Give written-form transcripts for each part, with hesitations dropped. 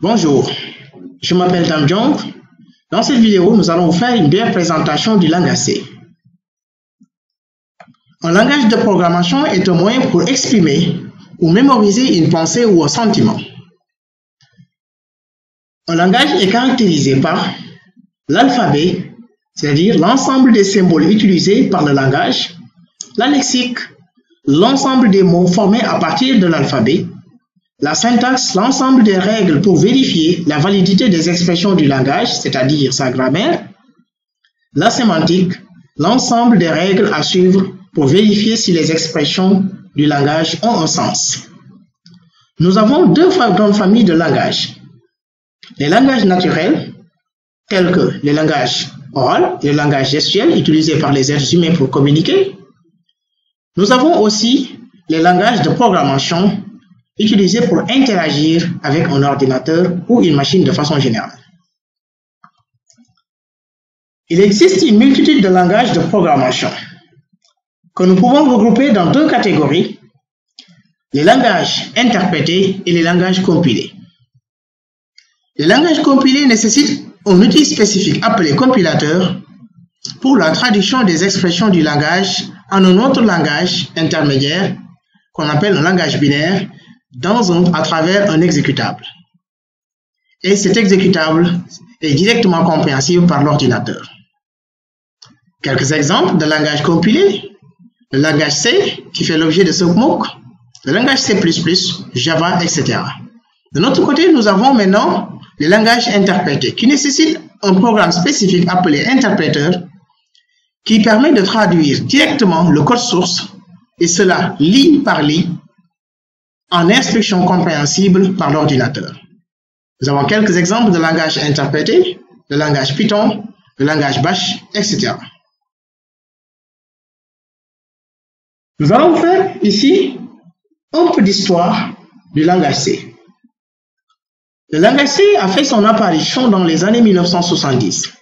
Bonjour, je m'appelle Dam Jong. Dans cette vidéo, nous allons vous faire une brève présentation du langage C. Un langage de programmation est un moyen pour exprimer ou mémoriser une pensée ou un sentiment. Un langage est caractérisé par l'alphabet, c'est-à-dire l'ensemble des symboles utilisés par le langage, la lexique, l'ensemble des mots formés à partir de l'alphabet, la syntaxe, l'ensemble des règles pour vérifier la validité des expressions du langage, c'est-à-dire sa grammaire, la sémantique, l'ensemble des règles à suivre pour vérifier si les expressions du langage ont un sens. Nous avons deux grandes familles de langages. Les langages naturels, tels que les langages oraux et les langages gestuels utilisés par les êtres humains pour communiquer. Nous avons aussi les langages de programmation utilisés pour interagir avec un ordinateur ou une machine de façon générale. Il existe une multitude de langages de programmation que nous pouvons regrouper dans deux catégories, les langages interprétés et les langages compilés. Les langages compilés nécessitent un outil spécifique appelé compilateur pour la traduction des expressions du langage en un autre langage intermédiaire qu'on appelle un langage binaire à travers un exécutable. Et cet exécutable est directement compréhensible par l'ordinateur. Quelques exemples de langages compilés: le langage C qui fait l'objet de ce MOOC, le langage C++, Java, etc. De notre côté, nous avons maintenant les langages interprétés qui nécessitent un programme spécifique appelé interpréteur qui permet de traduire directement le code source et cela ligne par ligne en instructions compréhensibles par l'ordinateur. Nous avons quelques exemples de langages interprétés, le langage Python, le langage Bash, etc. Nous allons faire ici un peu d'histoire du langage C. Le langage C a fait son apparition dans les années 1970.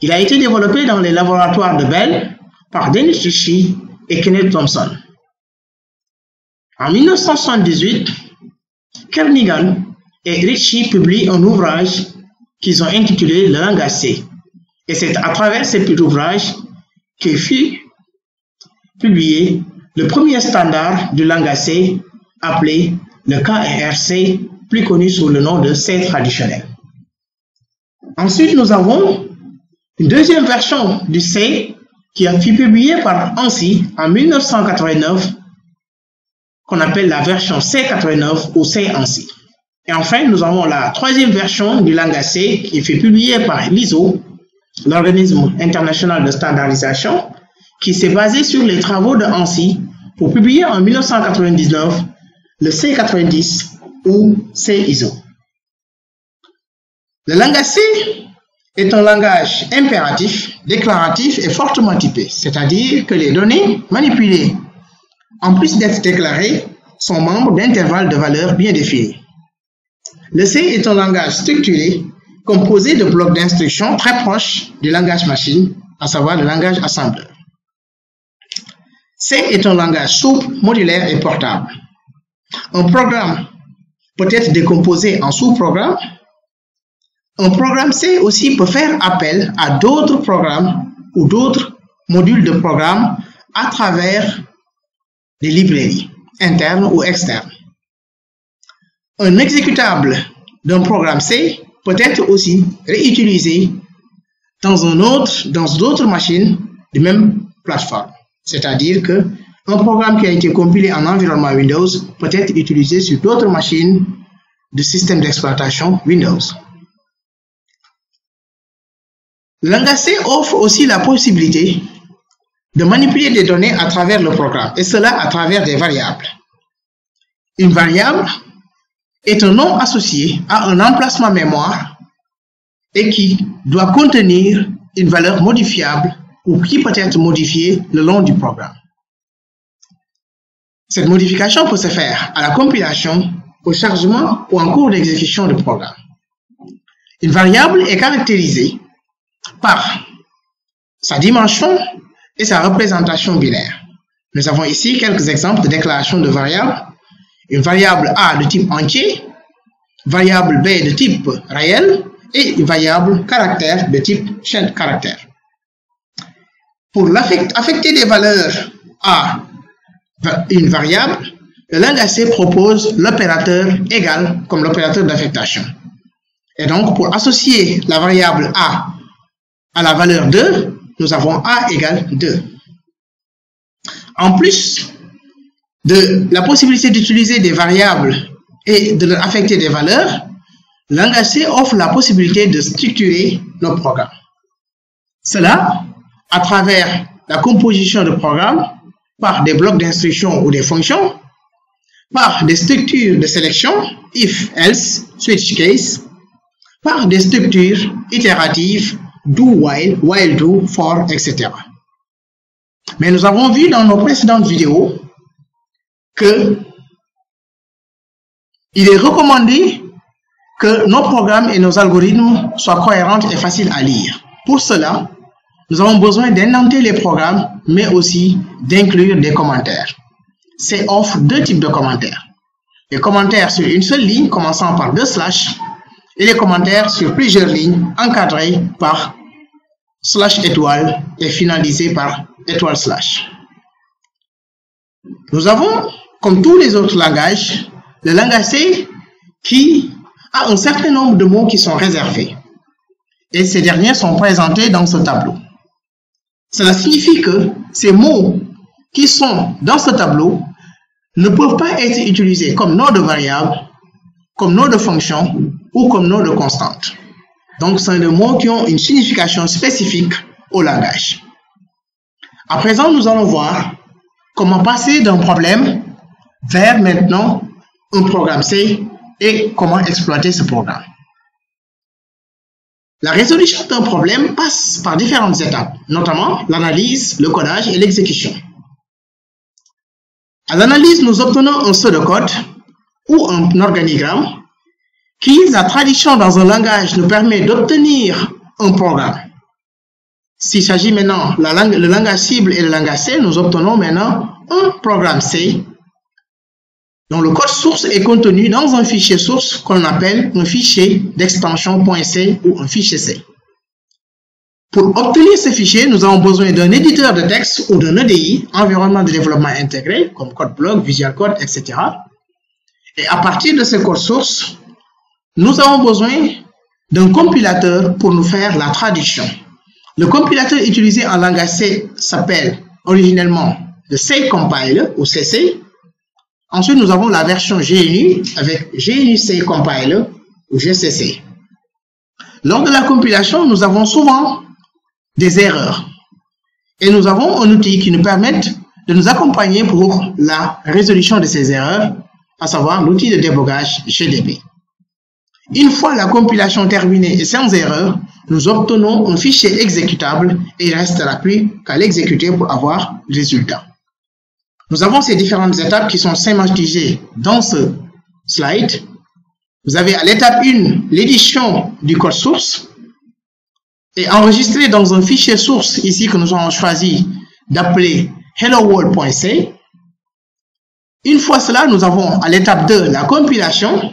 Il a été développé dans les laboratoires de Bell par Dennis Ritchie et Kenneth Thompson. En 1978, Kernighan et Ritchie publient un ouvrage qu'ils ont intitulé Le langage C. Et c'est à travers cet ouvrage que fut publié le premier standard du langage C appelé le KRC, plus connu sous le nom de C traditionnel. Ensuite, nous avons une deuxième version du C qui a été publiée par ANSI en 1989, qu'on appelle la version C89 ou C ANSI. Et enfin, nous avons la troisième version du langage C qui est publiée par l'ISO, l'organisme international de standardisation, qui s'est basé sur les travaux de ANSI pour publier en 1999 le C90 ou C ISO. Le langage C est un langage impératif, déclaratif et fortement typé, c'est-à-dire que les données manipulées, en plus d'être déclarées, sont membres d'intervalles de valeurs bien définis. Le C est un langage structuré, composé de blocs d'instructions très proches du langage machine, à savoir le langage assembleur. C est un langage souple, modulaire et portable. Un programme peut être décomposé en sous-programmes. Un programme C aussi peut faire appel à d'autres programmes ou d'autres modules de programme à travers des librairies, internes ou externes. Un exécutable d'un programme C peut être aussi réutilisé dans d'autres machines de même plateforme. C'est-à-dire qu'un programme qui a été compilé en environnement Windows peut être utilisé sur d'autres machines de système d'exploitation Windows. Le langage C offre aussi la possibilité de manipuler des données à travers le programme, et cela à travers des variables. Une variable est un nom associé à un emplacement mémoire et qui doit contenir une valeur modifiable ou qui peut être modifiée le long du programme. Cette modification peut se faire à la compilation, au chargement ou en cours d'exécution du programme. Une variable est caractérisée par sa dimension et sa représentation binaire. Nous avons ici quelques exemples de déclaration de variables. Une variable A de type entier variable b de type réel et une variable caractère de type chaîne caractère. Pour affecter des valeurs à une variable, le langage C propose l'opérateur égal comme l'opérateur d'affectation. Et donc, pour associer la variable A à la valeur 2, nous avons A égale 2. En plus de la possibilité d'utiliser des variables et de leur affecter des valeurs, le langage C offre la possibilité de structurer nos programmes. Cela à travers la composition de programmes par des blocs d'instructions ou des fonctions, par des structures de sélection, if, else, switch case, par des structures itératives, do while, while do, for, etc. Mais nous avons vu dans nos précédentes vidéos que il est recommandé que nos programmes et nos algorithmes soient cohérents et faciles à lire. Pour cela, nous avons besoin d'indenter les programmes, mais aussi d'inclure des commentaires. C offre deux types de commentaires. Les commentaires sur une seule ligne, commençant par 2 slash, et les commentaires sur plusieurs lignes, encadrés par slash étoile et finalisés par étoile slash. Nous avons, comme tous les autres langages, le langage C qui a un certain nombre de mots qui sont réservés. Et ces derniers sont présentés dans ce tableau. Cela signifie que ces mots qui sont dans ce tableau ne peuvent pas être utilisés comme nom de variable, comme nom de fonction ou comme nom de constante. Donc, ce sont des mots qui ont une signification spécifique au langage. À présent, nous allons voir comment passer d'un problème vers maintenant un programme C et comment exploiter ce programme. La résolution d'un problème passe par différentes étapes, notamment l'analyse, le codage et l'exécution. À l'analyse, nous obtenons un pseudocode ou un organigramme qui, la traduction dans un langage, nous permet d'obtenir un programme. S'il s'agit maintenant le langage cible et le langage C, nous obtenons maintenant un programme C dont le code source est contenu dans un fichier source qu'on appelle un fichier d'extension .c ou un fichier C. Pour obtenir ce fichier, nous avons besoin d'un éditeur de texte ou d'un EDI, environnement de développement intégré, comme CodeBlock, Visual Code, etc. Et à partir de ce code source, nous avons besoin d'un compilateur pour nous faire la traduction. Le compilateur utilisé en langage C s'appelle originellement le C Compiler ou CC. Ensuite, nous avons la version GNU avec GNU C Compiler ou GCC. Lors de la compilation, nous avons souvent des erreurs. Et nous avons un outil qui nous permet de nous accompagner pour la résolution de ces erreurs, à savoir l'outil de débogage GDB. Une fois la compilation terminée et sans erreur, nous obtenons un fichier exécutable et il ne restera plus qu'à l'exécuter pour avoir le résultat. Nous avons ces différentes étapes qui sont schématisées dans ce slide. Vous avez à l'étape 1 l'édition du code source et enregistré dans un fichier source ici que nous avons choisi d'appeler helloworld.c. Une fois cela, nous avons à l'étape 2 la compilation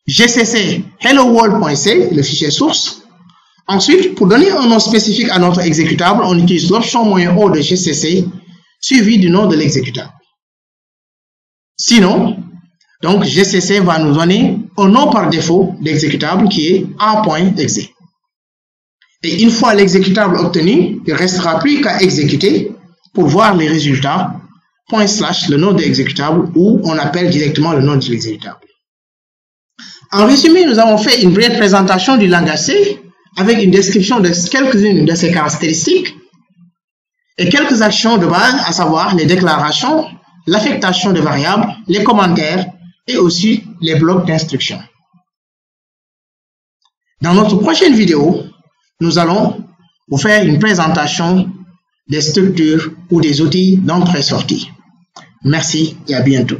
GCC helloworld.c, le fichier source. Ensuite, pour donner un nom spécifique à notre exécutable, on utilise l'option -O de GCC suivi du nom de l'exécutable. Sinon, donc GCC va nous donner un nom par défaut d'exécutable qui est a.exe. Et une fois l'exécutable obtenu, il ne restera plus qu'à exécuter pour voir les résultats, / le nom de l'exécutable ou on appelle directement le nom de l'exécutable. En résumé, nous avons fait une brève présentation du langage C avec une description de quelques-unes de ses caractéristiques et quelques actions de base, à savoir les déclarations, l'affectation de variables, les commentaires et aussi les blocs d'instructions. Dans notre prochaine vidéo, nous allons vous faire une présentation des structures ou des outils d'entrée-sortie. Merci et à bientôt.